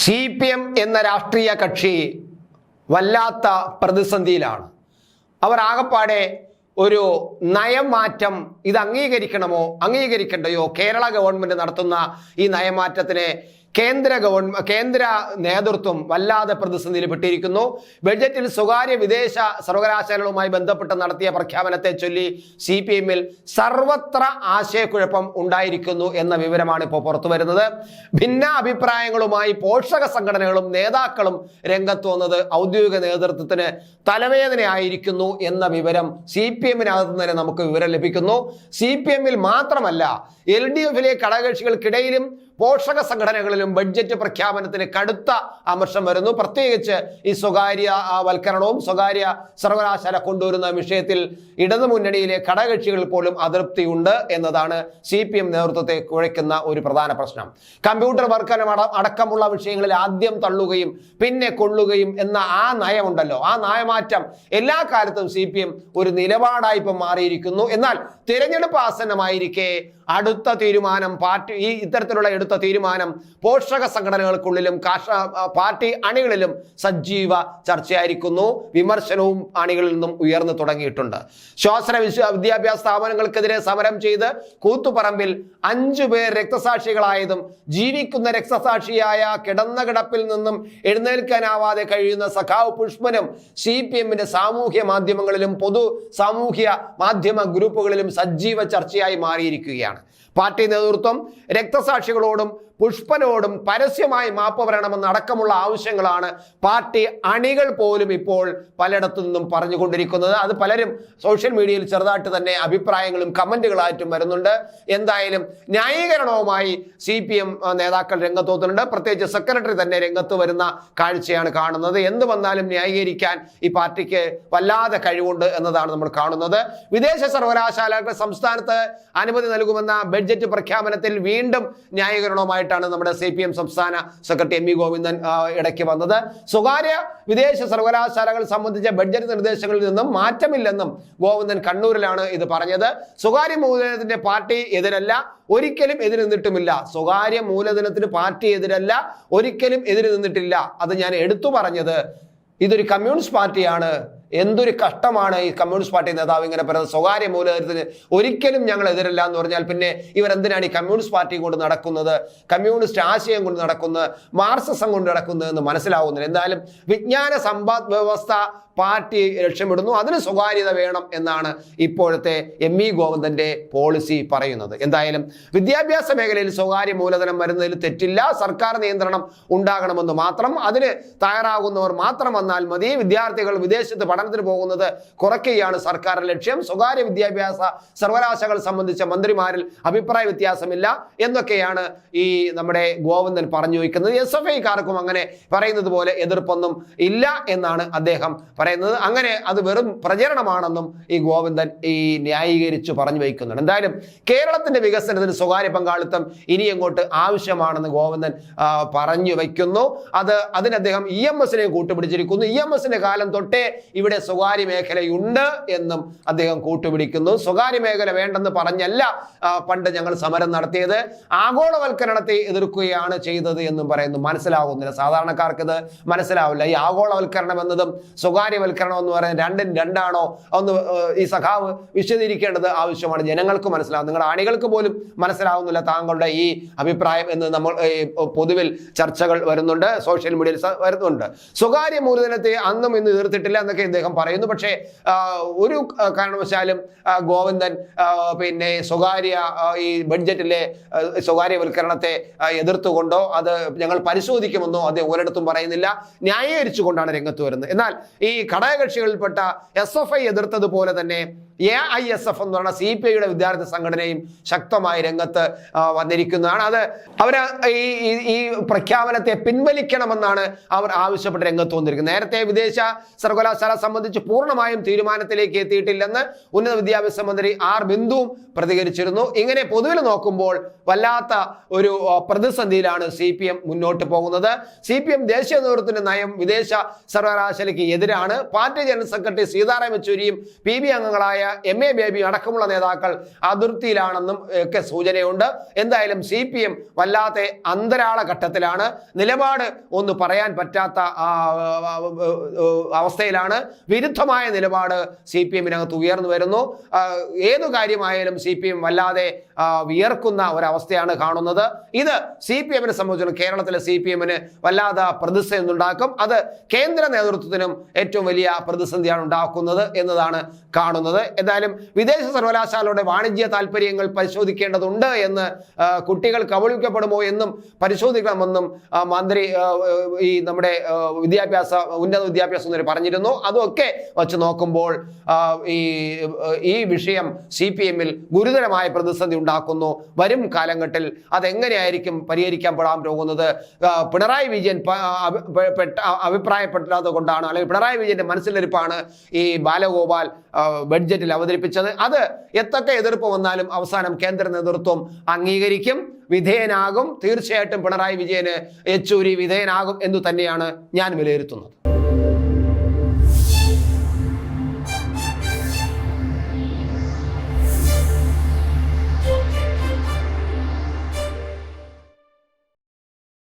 CPM എന്ന രാഷ്ട്രീയ കക്ഷി വല്ലാത്ത പ്രതിസന്ധിയിലാണ്. അവർ ആകപ്പാടെ ഒരു നയമാറ്റം ഇത് അംഗീകരിക്കണമോ അംഗീകരിക്കണ്ടയോ? കേരള ഗവൺമെന്റ് നടത്തുന്ന ഈ നയമാറ്റത്തിനെ കേന്ദ്ര നേതൃത്വം വല്ലാതെ പ്രതിസന്ധിയിൽ പെട്ടിരിക്കുന്നു. ബഡ്ജറ്റിൽ സ്വകാര്യ വിദേശ സർവകലാശാലകളുമായി ബന്ധപ്പെട്ട് നടത്തിയ പ്രഖ്യാപനത്തെ ചൊല്ലി CPM-ൽ സർവത്ര ആശയക്കുഴപ്പം ഉണ്ടായിരിക്കുന്നു എന്ന വിവരമാണ് ഇപ്പോൾ പുറത്തു വരുന്നത്. ഭിന്ന അഭിപ്രായങ്ങളുമായി പോഷക സംഘടനകളും നേതാക്കളും രംഗത്ത് വന്നത് ഔദ്യോഗിക നേതൃത്വത്തിന് തലവേദനയായിരിക്കുന്നു എന്ന വിവരം CPM-നകത്ത് തന്നെ നമുക്ക് വിവരം ലഭിക്കുന്നു. CPM-ൽ മാത്രമല്ല, LDF-ലെ ഘടകകക്ഷികൾക്കിടയിലും പോഷക സംഘടനകളിലും ബഡ്ജറ്റ് പ്രഖ്യാപനത്തിന് കടുത്ത അമർഷം വരുന്നു. പ്രത്യേകിച്ച് ഈ സ്വകാര്യ വൽക്കരണവും സ്വകാര്യ സർവകലാശാല കൊണ്ടുവരുന്ന വിഷയത്തിൽ ഇടതുമുന്നണിയിലെ ഘടകകക്ഷികൾ പോലും അതൃപ്തിയുണ്ട് എന്നതാണ് CPM നേതൃത്വത്തെ കുഴയ്ക്കുന്ന ഒരു പ്രധാന പ്രശ്നം. കമ്പ്യൂട്ടർ വൽക്കരണം അടക്കമുള്ള വിഷയങ്ങളിൽ ആദ്യം തള്ളുകയും പിന്നെ കൊള്ളുകയും എന്ന ആ നയമുണ്ടല്ലോ, ആ നയമാറ്റം എല്ലാ കാലത്തും CPM ഒരു നിലപാടായി ഇപ്പം മാറിയിരിക്കുന്നു. എന്നാൽ തിരഞ്ഞെടുപ്പ് ആസന്നമായിരിക്കെ അടുത്ത തീരുമാനം ഇത്തരത്തിലുള്ള എടുത്ത തീരുമാനം പോഷക സംഘടനകൾക്കുള്ളിലും പാർട്ടി അണികളിലും സജീവ ചർച്ചയായിരിക്കുന്നു. വിമർശനവും അണികളിൽ നിന്നും ഉയർന്നു തുടങ്ങിയിട്ടുണ്ട്. ശ്വാസന വിദ്യാഭ്യാസ സ്ഥാപനങ്ങൾക്കെതിരെ സമരം ചെയ്ത് കൂത്തുപറമ്പിൽ 5 പേർ രക്തസാക്ഷികളായതും ജീവിക്കുന്ന രക്തസാക്ഷിയായ കിടന്ന കിടപ്പിൽ നിന്നും എഴുന്നേൽക്കാനാവാതെ കഴിയുന്ന സഖാവ് പുഷ്പനും CPM-ന്റെ സാമൂഹ്യ മാധ്യമങ്ങളിലും പൊതു സാമൂഹ്യ മാധ്യമ ഗ്രൂപ്പുകളിലും സജീവ ചർച്ചയായി മാറിയിരിക്കുകയാണ്. പാർട്ടി നേതൃത്വം രക്തസാക്ഷികളോടും പുഷ്പനോടും പരസ്യമായി മാപ്പ് പറയണമെന്ന് അടക്കമുള്ള ആവശ്യങ്ങളാണ് പാർട്ടി അണികൾ പോലും ഇപ്പോൾ പലയിടത്തു നിന്നും പറഞ്ഞുകൊണ്ടിരിക്കുന്നത്. അത് പലരും സോഷ്യൽ മീഡിയയിൽ ചെറുതായിട്ട് തന്നെ അഭിപ്രായങ്ങളും കമന്റുകളായിട്ടും വരുന്നുണ്ട്. എന്തായാലും ന്യായീകരണവുമായി CPM നേതാക്കൾ രംഗത്തുണ്ട്. പ്രത്യേകിച്ച് സെക്രട്ടറി തന്നെ രംഗത്ത് വരുന്ന കാഴ്ചയാണ് കാണുന്നത്. എന്ത് വന്നാലും ന്യായീകരിക്കാൻ ഈ പാർട്ടിക്ക് വല്ലാതെ കഴിവുണ്ട് എന്നതാണ് നമ്മൾ കാണുന്നത്. വിദേശ സർവകലാശാലകൾക്ക് സംസ്ഥാനത്ത് അനുമതി നൽകുമെന്ന ബഡ്ജറ്റ് പ്രഖ്യാപനത്തിൽ വീണ്ടും ന്യായീകരണവുമായിട്ടാണ് നമ്മുടെ CPM സംസ്ഥാന സെക്രട്ടറി MV ഗോവിന്ദൻ ഇടയ്ക്ക് വന്നത്. സ്വകാര്യ വിദേശ സർവകലാശാലകൾ സംബന്ധിച്ച ബഡ്ജറ്റ് നിർദ്ദേശങ്ങളിൽ നിന്നും മാറ്റമില്ലെന്നും ഗോവിന്ദൻ കണ്ണൂരിലാണ് ഇത് പറഞ്ഞത്. സ്വകാര്യ മൂലധനത്തിന്റെ പാർട്ടി എതിരല്ല, ഒരിക്കലും എതിര് നിന്നിട്ടുമില്ല. സ്വകാര്യ മൂലധനത്തിന് പാർട്ടി എതിരല്ല, ഒരിക്കലും എതിര് നിന്നിട്ടില്ല. അത് ഞാൻ എടുത്തു പറഞ്ഞത്. ഇതൊരു കമ്മ്യൂണിസ്റ്റ് പാർട്ടിയാണ്. എന്തൊരു കഷ്ടമാണ് ഈ കമ്മ്യൂണിസ്റ്റ് പാർട്ടി നേതാവ് ഇങ്ങനെ പറയുന്നത്. സ്വകാര്യ മൂലധനത്തിന് ഒരിക്കലും ഞങ്ങൾ എതിരല്ല എന്ന് പറഞ്ഞാൽ പിന്നെ ഇവരെന്തിനാണ് ഈ കമ്മ്യൂണിസ്റ്റ് പാർട്ടി കൊണ്ട് നടക്കുന്നത്, കമ്മ്യൂണിസ്റ്റ് ആശയം കൊണ്ട് നടക്കുന്നത്, മാർക്സിസം കൊണ്ട് നടക്കുന്നത് എന്ന് മനസ്സിലാവുന്നില്ല. എന്തായാലും വിജ്ഞാന സമ്പദ് വ്യവസ്ഥ പാർട്ടി ലക്ഷ്യമിടുന്നു, അതിന് സ്വകാര്യത വേണം എന്നാണ് ഇപ്പോഴത്തെ MV ഗോവിന്ദന്റെ പോളിസി പറയുന്നത്. എന്തായാലും വിദ്യാഭ്യാസ മേഖലയിൽ സ്വകാര്യ മൂലധനം വരുന്നതിൽ തെറ്റില്ല, സർക്കാർ നിയന്ത്രണം ഉണ്ടാകണമെന്ന് മാത്രം. അതിന് തയ്യാറാകുന്നവർ മാത്രം വന്നാൽ മതി. വിദ്യാർത്ഥികൾ വിദേശത്ത് പഠനത്തിന് പോകുന്നത് കുറയ്ക്കുകയാണ് സർക്കാർ ലക്ഷ്യം. സ്വകാര്യ വിദ്യാഭ്യാസ സർവകലാശാലകൾ സംബന്ധിച്ച മന്ത്രിമാരിൽ അഭിപ്രായ വ്യത്യാസമില്ല എന്നൊക്കെയാണ് ഈ നമ്മുടെ ഗോവിന്ദൻ പറഞ്ഞു വയ്ക്കുന്നത്. SFIക്കാർക്കും അങ്ങനെ പറയുന്നത് പോലെ എതിർപ്പൊന്നും ഇല്ല എന്നാണ് അദ്ദേഹം പറയുന്നത്. അങ്ങനെ അത് വെറും പ്രചരണമാണെന്നും ഈ ഗോവിന്ദൻ ന്യായീകരിച്ചു പറഞ്ഞു വയ്ക്കുന്നുണ്ട്. എന്തായാലും കേരളത്തിന്റെ വികസനത്തിന് സ്വകാര്യ പങ്കാളിത്തം ഇനി അങ്ങോട്ട് ആവശ്യമാണെന്ന് ഗോവിന്ദൻ പറഞ്ഞു വയ്ക്കുന്നു. അതിന് അദ്ദേഹം EMS-നെ കൂട്ടുപിടിച്ചിരിക്കുന്നു. EMS-ന്റെ കാലം തൊട്ടേ ഇവിടെ സ്വകാര്യ മേഖലയുണ്ട് എന്നും അദ്ദേഹം കൂട്ടുപിടിക്കുന്നു. സ്വകാര്യ മേഖല വേണ്ടെന്ന് പറഞ്ഞല്ല പണ്ട് ഞങ്ങൾ സമരം നടത്തിയത്, ആഗോളവൽക്കരണത്തെ എതിർക്കുകയാണ് ചെയ്തത് എന്നും പറയുന്നു. മനസ്സിലാവുന്നില്ല, സാധാരണക്കാർക്ക് ഇത് മനസ്സിലാവില്ല. ഈ ആഗോളവൽക്കരണം എന്നതും സ്വകാര്യവൽക്കരണം എന്ന് പറയുന്നത് രണ്ടും രണ്ടാണോ ഒന്ന് ഈ സഖാവ് വിശദീകരിക്കേണ്ടത് ആവശ്യമാണ്. ജനങ്ങൾക്ക് മനസ്സിലാവും, നിങ്ങളുടെ അണികൾക്ക് പോലും മനസ്സിലാവുന്നില്ല താങ്കളുടെ ഈ അഭിപ്രായം എന്ന് നമ്മൾ പൊതുവിൽ ചർച്ചകൾ വരുന്നുണ്ട്, സോഷ്യൽ മീഡിയയിൽ വരുന്നുണ്ട്. സ്വകാര്യ മൂലധനത്തെ അന്നും ഇന്ന് എതിർത്തിട്ടില്ല എന്നൊക്കെ അദ്ദേഹം പറയുന്നു. പക്ഷേ ഒരു കാരണവശാലും ഗോവിന്ദൻ പിന്നെ ഈ ബഡ്ജറ്റിലെ സ്വകാര്യവൽക്കരണത്തെ എതിർത്തുകൊണ്ടോ അത് ഞങ്ങൾ പരിശോധിക്കുമെന്നോ അദ്ദേഹം ഒരിടത്തും പറയുന്നില്ല. ന്യായീകരിച്ചുകൊണ്ടാണ് രംഗത്ത് വരുന്നത്. എന്നാൽ ഈ ഘടകകക്ഷികളിൽപ്പെട്ട SFI എതിർത്തതുപോലെ തന്നെ AISF എന്ന് പറഞ്ഞ CPI-യുടെ വിദ്യാർത്ഥി സംഘടനയും ശക്തമായി രംഗത്ത് വന്നിരിക്കുന്നതാണ്. അവർ ഈ പ്രഖ്യാപനത്തെ പിൻവലിക്കണമെന്നാണ് അവർ ആവശ്യപ്പെട്ട് രംഗത്ത് വന്നിരിക്കുന്നത്. നേരത്തെ വിദേശ സർവകലാശാല സംബന്ധിച്ച് പൂർണ്ണമായും തീരുമാനത്തിലേക്ക് എത്തിയിട്ടില്ലെന്ന് ഉന്നത വിദ്യാഭ്യാസ മന്ത്രി R ബിന്ദുവും പ്രതികരിച്ചിരുന്നു. ഇങ്ങനെ പൊതുവിൽ നോക്കുമ്പോൾ വല്ലാത്ത ഒരു പ്രതിസന്ധിയിലാണ് CPM മുന്നോട്ട് പോകുന്നത്. CPM ദേശീയ നേതൃത്വത്തിന്റെ നയം വിദേശ സർവകലാശാലയ്ക്ക് എതിരാണ്. പാർട്ടി ജനറൽ സെക്രട്ടറി സീതാറാം യെച്ചൂരിയും PB അംഗങ്ങളായ MA ബേബി അടക്കമുള്ള നേതാക്കൾ അതിർത്തിയിലാണെന്നും ഒക്കെ സൂചനയുണ്ട്. എന്തായാലും CPM വല്ലാത്ത അന്തരാള ഘട്ടത്തിലാണ്. നിലപാട് ഒന്ന് പറയാൻ പറ്റാത്ത അവസ്ഥയിലാണ്. വിരുദ്ധമായ നിലപാട് CPM-നകത്ത് ഉയർന്നു വരുന്നു. ഏതു കാര്യമായാലും CPM വല്ലാതെ വിയർക്കുന്ന ഒരവസ്ഥയാണ് കാണുന്നത്. ഇത് CPM-നെ സംബന്ധിച്ചിടത്തോളം കേരളത്തിലെ CPM-ന് വല്ലാതെ പ്രതിസന്ധി ഉണ്ടാക്കും. അത് കേന്ദ്ര നേതൃത്വത്തിനും ഏറ്റവും വലിയ പ്രതിസന്ധിയാണ് ഉണ്ടാക്കുന്നത് എന്നതാണ് കാണുന്നത്. എന്തായാലും വിദേശ സർവകലാശാലയുടെ വാണിജ്യ താല്പര്യങ്ങൾ പരിശോധിക്കേണ്ടതുണ്ട് എന്ന്, കുട്ടികൾ കബളിക്കപ്പെടുമോ എന്നും പരിശോധിക്കണമെന്നും മന്ത്രി നമ്മുടെ ഉന്നത വിദ്യാഭ്യാസ മന്ത്രി പറഞ്ഞിരുന്നു. അതൊക്കെ വച്ച് നോക്കുമ്പോൾ ഈ വിഷയം CPM-ൽ ഗുരുതരമായ പ്രതിസന്ധി ഉണ്ടാക്കുന്നു. വരും കാലഘട്ടത്തിൽ അതെങ്ങനെയായിരിക്കും പരിഹരിക്കപ്പെടാൻ പോകുന്നത്? പിണറായി വിജയൻ അഭിപ്രായപ്പെട്ടത് കൊണ്ടാണ്, അല്ലെങ്കിൽ പിണറായി വിജയന്റെ മനസ്സിലിരിപ്പാണ് ഈ ബാലഗോപാൽ ബഡ്ജറ്റിൽ അവതരിപ്പിച്ചത്. അത് എത്തൊക്കെ എതിർപ്പ് വന്നാലും അവസാനം കേന്ദ്ര നേതൃത്വം അംഗീകരിക്കും, വിധേയനാകും. തീർച്ചയായിട്ടും പിണറായി വിജയന് യെച്ചൂരി വിധേയനാകും എന്ന് തന്നെയാണ് ഞാൻ വിലയിരുത്തുന്നത്.